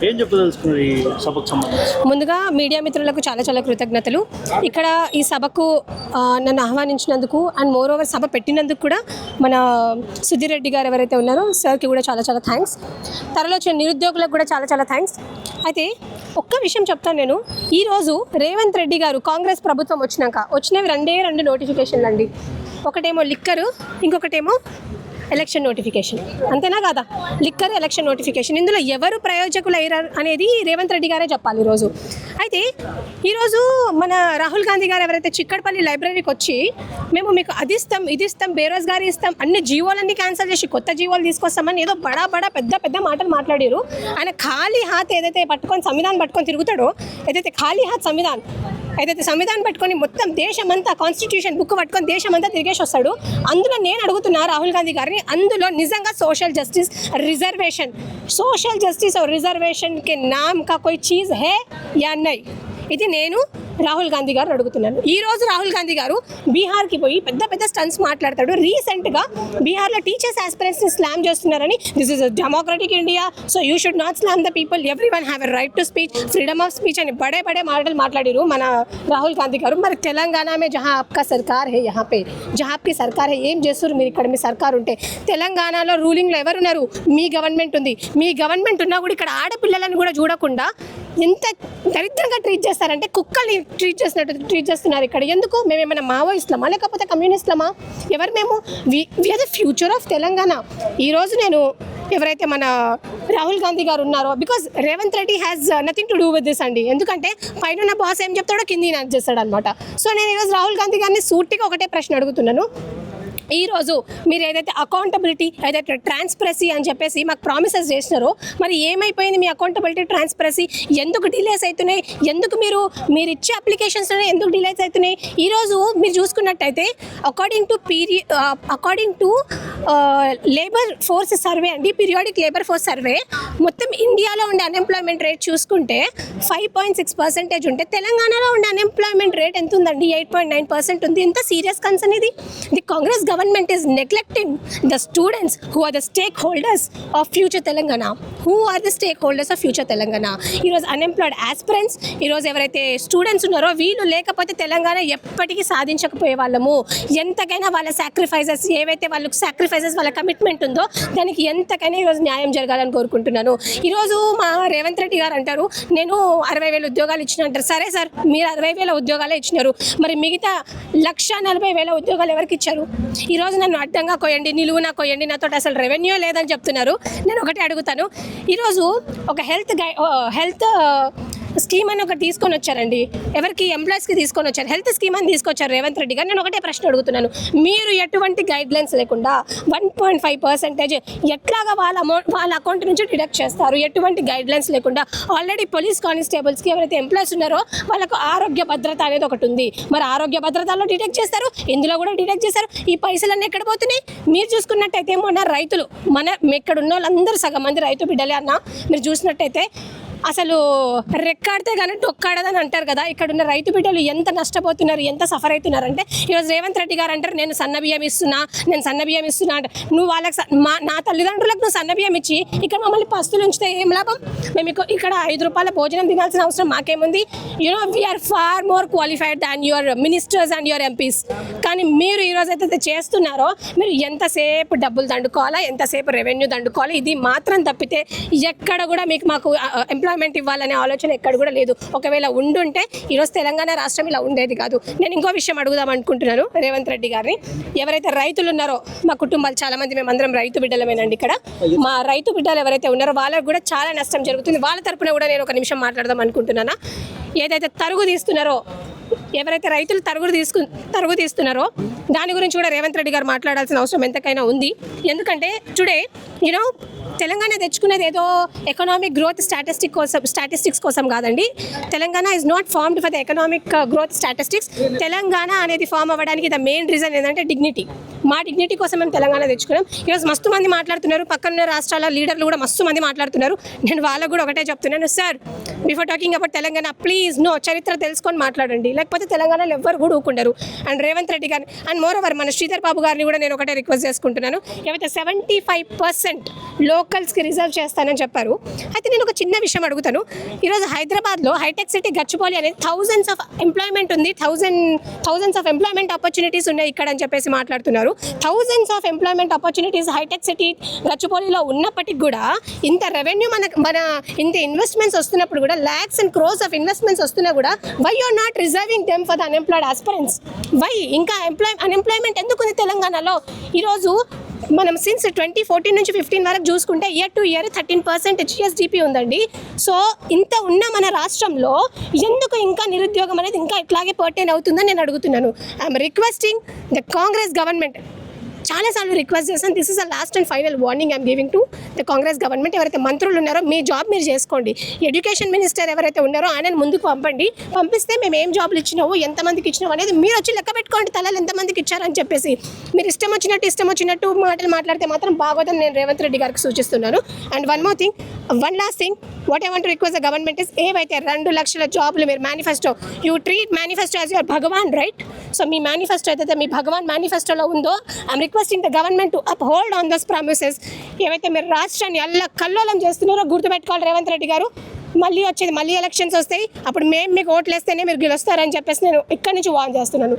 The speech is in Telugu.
ఏం చెప్పదలుచుకున్నారు ఈ సభకు సంబంధించి? ముందుగా మీడియా మిత్రులకు చాలా చాలా కృతజ్ఞతలు. ఇక్కడ ఈ సభకు నన్ను ఆహ్వానించినందుకు అండ్ మోర్ ఓవర్ సభ పెట్టినందుకు కూడా మన సుధీర్ రెడ్డి గారు ఎవరైతే ఉన్నారో సార్కి కూడా చాలా చాలా థ్యాంక్స్. త్వరలో వచ్చిన నిరుద్యోగులకు కూడా చాలా చాలా థ్యాంక్స్. అయితే ఒక్క విషయం చెప్తాను నేను. ఈరోజు రేవంత్ రెడ్డి గారు కాంగ్రెస్ ప్రభుత్వం వచ్చినవి రెండు నోటిఫికేషన్లు అండి. ఒకటేమో లిక్కరు, ఇంకొకటేమో ఎలక్షన్ నోటిఫికేషన్. అంతేనా కాదా? Liquor, election notification. ఇందులో ఎవరు ప్రయోజకులు అయ్యారు అనేది రేవంత్ రెడ్డి గారే చెప్పాలి ఈరోజు. అయితే ఈరోజు మన రాహుల్ గాంధీ గారు ఎవరైతే చిక్కడపల్లి లైబ్రరీకి వచ్చి మేము మీకు అది ఇస్తాం, ఇది ఇస్తాం, బేరోజ్గారీ ఇస్తాం, అన్ని జీవోలన్నీ క్యాన్సిల్ చేసి కొత్త జీవోలు తీసుకొస్తామని ఏదో బడా పెద్ద పెద్ద మాటలు మాట్లాడారు. ఆయన ఖాళీ హాత్ ఏదైతే పట్టుకొని సంవిధానం పట్టుకొని తిరుగుతాడో, ఏదైతే ఖాళీ హాత్ సంవిధానం పట్టుకొని మొత్తం దేశమంతా కాన్స్టిట్యూషన్ బుక్ పట్టుకొని దేశమంతా తిరిగేసి వస్తాడు. అందులో నేను అడుగుతున్నా రాహుల్ గాంధీ గారిని, అందులో నిజంగా सोशल जस्टिस और रिजर्वेशन के नाम का कोई चीज़ है या नहीं? ఇది నేను రాహుల్ గాంధీ గారు అడుగుతున్నాను. ఈరోజు రాహుల్ గాంధీ గారు బీహార్కి పోయి పెద్ద స్టంట్స్ మాట్లాడతాడు. రీసెంట్గా బీహార్లో టీచర్స్ ఆస్పిరెంట్స్ని స్లామ్ చేస్తున్నారని, this is a democratic India, so you should not slam the people, every one have a right to speech, freedom of speech అని బడే మాటలు మాట్లాడారు మన రాహుల్ గాంధీ గారు. మరి తెలంగాణ మే జహా ఆప్కా సర్కార్ హే, యహా పే జహా ఆప్కి సర్కార్ హే, ఏం చేస్తారు మీరు ఇక్కడ? మీ సర్కార్ ఉంటే తెలంగాణలో రూలింగ్లో ఎవరున్నారు? మీ గవర్నమెంట్ ఉంది. మీ గవర్నమెంట్ ఉన్నా కూడా ఇక్కడ ఆడపిల్లలను కూడా చూడకుండా ఎంత దరిద్రంగా ట్రీట్ చేస్తారంటే కుక్కల్ని ట్రీట్ చేస్తున్నారు ఇక్కడ. ఎందుకు? మేము ఏమైనా మావోయిస్టులమా లేకపోతే కమ్యూనిస్టులమా? ఎవరు మేము? We are the future of Telangana. ఈరోజు నేను ఎవరైతే మన రాహుల్ గాంధీ గారు ఉన్నారో, because Revanth Reddy has nothing to do with this అండి. ఎందుకంటే పైన బాస్ ఏం చెప్తాడో కింది చేస్తాడు అనమాట. సో నేను ఈరోజు రాహుల్ గాంధీ గారిని సూటిగా ఒకటే ప్రశ్న అడుగుతున్నాను. ఈరోజు మీరు ఏదైతే అకౌంటబిలిటీ, ఏదైతే ట్రాన్స్పరెన్సీ అని చెప్పేసి మాకు ప్రామిసెస్ చేసినారో, మరి ఏమైపోయింది మీ అకౌంటబిలిటీ, ట్రాన్స్పరెన్సీ? ఎందుకు డిలేస్ అవుతున్నాయి? ఎందుకు మీరు ఇచ్చే అప్లికేషన్స్లోనే ఎందుకు డిలేస్ అవుతున్నాయి? ఈరోజు మీరు చూసుకున్నట్టయితే according to labour force survey అండి, పీరియాడిక్ లేబర్ ఫోర్స్ సర్వే, మొత్తం ఇండియాలో ఉండే అన్ఎంప్లాయ్మెంట్ రేట్ చూసుకుంటే 5.6% ఉంటే తెలంగాణలో ఉండే అన్ఎంప్లాయ్మెంట్ రేట్ ఎంత ఉందండి? 8.9% ఉంది. ఇంత సీరియస్ కన్సర్న్ ఇది. The Congress government is neglecting the students who are the stakeholders of future Telangana. ఈరోజు అన్ఎంప్లాయిడ్ ఆస్పిరెంట్స్, ఈరోజు ఎవరైతే స్టూడెంట్స్ ఉన్నారో వీళ్ళు లేకపోతే తెలంగాణ ఎప్పటికీ సాధించకపోయే వాళ్ళము. ఎంతకైనా వాళ్ళ సాక్రిఫైజెస్, ఏవైతే వాళ్ళ కమిట్మెంట్ ఉందో దానికి ఎంతకైనా ఈరోజు న్యాయం జరగాలని కోరుకుంటున్నాను. ఈరోజు మా రేవంత్ రెడ్డి గారు అంటారు నేను 60,000 ఉద్యోగాలు ఇచ్చిన అంటారు. సరే సార్, మీరు 60,000 ఉద్యోగాలే ఇచ్చినారు, మరి మిగతా 140,000 ఉద్యోగాలు ఎవరికి ఇచ్చారు? ఈరోజు నన్ను అడ్డంగా కోయండి, నిలువునా కోయండి, నాతో అసలు రెవెన్యూ లేదని చెప్తున్నారు. నేను ఒకటి అడుగుతాను. ఈరోజు ఒక హెల్త్ స్కీమ్ అని ఒకటి తీసుకొని వచ్చారండి. ఎవరికి? ఎంప్లాయీస్కి తీసుకొని వచ్చారు. హెల్త్ స్కీమ్ అని తీసుకొచ్చారు రేవంత్ రెడ్డి గారు. నేను ఒకటే ప్రశ్న అడుగుతున్నాను. మీరు ఎటువంటి గైడ్లైన్స్ లేకుండా 1.5% ఎట్లాగా వాళ్ళ అకౌంట్ నుంచి డిడక్ట్ చేస్తారు? ఎటువంటి గైడ్లైన్స్ లేకుండా. ఆల్రెడీ పోలీస్ కానిస్టేబుల్స్కి ఎవరైతే ఎంప్లాయీస్ ఉన్నారో వాళ్ళకు ఆరోగ్య భద్రత అనేది ఒకటి ఉంది. మరి ఆరోగ్య భద్రతలో డిడక్ట్ చేస్తారు, ఇందులో కూడా డిడక్ట్ చేస్తారు. ఈ పైసలన్నీ ఎక్కడ పోతున్నాయి? మీరు చూసుకున్నట్టయితే మొన్న రైతులు, ఇక్కడ ఉన్న వాళ్ళందరూ సగం మంది రైతు బిడ్డలే అన్న. మీరు చూసినట్టయితే అసలు రెక్కాడితే కానీ డొక్కాడదని అంటారు కదా. ఇక్కడ ఉన్న రైతు బిడ్డలు ఎంత నష్టపోతున్నారు, ఎంత సఫర్ అవుతున్నారంటే, ఈరోజు రేవంత్ రెడ్డి గారు అంటారు నేను సన్నబియ్యం ఇస్తున్నా అంటే, నువ్వు వాళ్ళకి నా తల్లిదండ్రులకు నువ్వు సన్నబియ్యం ఇచ్చి ఇక్కడ మమ్మల్ని పస్తులు ఉంచితే ఏం లాభం? మేము ఇక్కడ 5 రూపాయల భోజనం తినాల్సిన అవసరం మాకేముంది? We're far more qualified than your ministers and your MPs. కానీ మీరు ఈరోజు అయితే చేస్తున్నారో, మీరు ఎంతసేపు డబ్బులు దండుకోవాలా, ఎంతసేపు రెవెన్యూ దండుకోవాలా, ఇది మాత్రం తప్పితే ఎక్కడ కూడా మాకు ఎంప్లాయ్మెంట్ ఇవ్వాలనే ఆలోచన ఎక్కడ కూడా లేదు. ఒకవేళ ఉండుంటే ఈరోజు తెలంగాణ రాష్ట్రం ఇలా ఉండేది కాదు. నేను ఇంకో విషయం అడుగుదాం అనుకుంటున్నాను రేవంత్ రెడ్డి గారిని. ఎవరైతే రైతులు ఉన్నారో, మా కుటుంబాలు చాలా మంది, మేమందరం రైతు బిడ్డలమేనండి. ఇక్కడ మా రైతు బిడ్డలు ఎవరైతే ఉన్నారో వాళ్ళకు కూడా చాలా నష్టం జరుగుతుంది. వాళ్ళ తరపున కూడా నేను ఒక నిమిషం మాట్లాడదాం అనుకుంటున్నాను. ఏదైతే తరుగు తీస్తున్నారో, ఎవరైతే రైతులు తరుగు తీస్తున్నారో దాని గురించి కూడా రేవంత్ రెడ్డి గారు మాట్లాడాల్సిన అవసరం ఎంతకైనా ఉంది. ఎందుకంటే టుడే తెలంగాణ తెచ్చుకునేది ఏదో ఎకనామిక్ గ్రోత్ స్టాటిస్టిక్స్ కోసం కాదండి. Telangana is not formed for the economic growth statistics. Telangana అనేది ఫామ్ అవ్వడానికి ద మెయిన్ రీజన్ ఏంటంటే డిగ్నిటీ. మా డిగ్నిటీ కోసం మేము తెలంగాణ తెచ్చుకున్నాం. ఈరోజు మస్తు మంది మాట్లాడుతున్నారు, పక్కన రాష్ట్రాల లీడర్లు కూడా మస్తు మంది మాట్లాడుతున్నారు. నేను వాళ్ళకు కూడా ఒకటే చెప్తున్నాను, sir before talking about Telangana please no చరిత్ర తెలుసుకొని మాట్లాడండి, లేకపోతే తెలంగాణలో ఎవ్వరు కూడా ఊకుండరు. అండ్ రేవంత్ రెడ్డి గారిని అండ్ మోర్ ఓవర్ మన శ్రీధర్ బాబు గారిని కూడా నేను ఒకటే రిక్వెస్ట్ చేసుకుంటున్నాను. ఏవైతే 75% లోకల్స్కి రిజర్వ్ చేస్తానని చెప్పారు, అయితే నేను ఒక చిన్న విషయం అడుగుతాను. ఈరోజు హైదరాబాద్లో హైటెక్ సిటీ గచ్చిబౌలి అనేది థౌజండ్స్ ఆఫ్ ఎంప్లాయ్మెంట్ ఉంది, థౌజండ్స్ ఆఫ్ ఎంప్లాయ్మెంట్ ఆపర్చునిటీస్ ఉన్నాయి ఇక్కడ అని చెప్పేసి మాట్లాడుతున్నారు. థౌజండ్స్ ఆఫ్ ఎంప్లాయ్మెంట్ ఆపర్చునిటీస్ హైటెక్ సిటీ గచ్చిబౌలిలో ఉన్నప్పటికీ కూడా ఇంత రెవెన్యూ మన ఇంత ఇన్వెస్ట్మెంట్స్ వస్తున్నప్పుడు కూడా lakhs and crores of investments వస్తున్నా కూడా why are not reserving them for the unemployed aspirants? Why ఇంకా అన్ఎంప్లాయ్మెంట్ ఎందుకు ఉంది తెలంగాణలో? ఈరోజు మనం సిన్స్ 2014 నుంచి 15 వరకు చూసుకుంటే ఇయర్ టు ఇయర్ 13% జిఎస్డిపి ఉందండి. సో ఇంత ఉన్న మన రాష్ట్రంలో ఎందుకు ఇంకా నిరుద్యోగం అనేది ఇంకా ఇట్లాగే పర్టైన్ అవుతుందని నేను అడుగుతున్నాను. I'm requesting the Congress government, చాలాసార్లు రిక్వెస్ట్ చేశాను. This is the last and final warning I'm giving to the Congress government. ఎవరైతే మంత్రులు ఉన్నారో మీ జాబ్ మీరు చేసుకోండి. ఎడ్యుకేషన్ మినిస్టర్ ఎవరైతే ఉన్నారో ఆయనను ముందుకు పంపిస్తే మేము ఏం జాబ్లు ఇచ్చినావు, ఎంతమందికి ఇచ్చినావు అనేది మీరు వచ్చి లెక్క పెట్టుకోండి, తలలు ఎంతమందికి ఇచ్చారని చెప్పేసి. మీరు ఇష్టం వచ్చినట్టు మాటలు మాట్లాడితే మాత్రం బాగోదని నేను రేవంత్ రెడ్డి గారికి సూచిస్తున్నాను. And one last thing what I want to request the government is, ఏవైతే 2 లక్షల జాబ్లు మీరు manifesto, you treat manifesto as your Bhagwan, right? So మీ మేనిఫెస్టో ఏదైతే మీ భగవాన్ మేనిఫెస్టోలో ఉందో I'm requesting the government to uphold on those promises. ఏవైతే మీరు రాష్ట్రాన్ని కల్లోలం చేస్తున్నారో గుర్తుపెట్టుకోవాలి రేవంత్ రెడ్డి గారు. మళ్ళీ ఎలక్షన్స్ వస్తాయి, అప్పుడు మేము మీకు ఓట్లు వేస్తేనే మీరు గెలుస్తారని చెప్పేసి నేను ఇక్కడి నుంచి వార్న్ చేస్తున్నాను.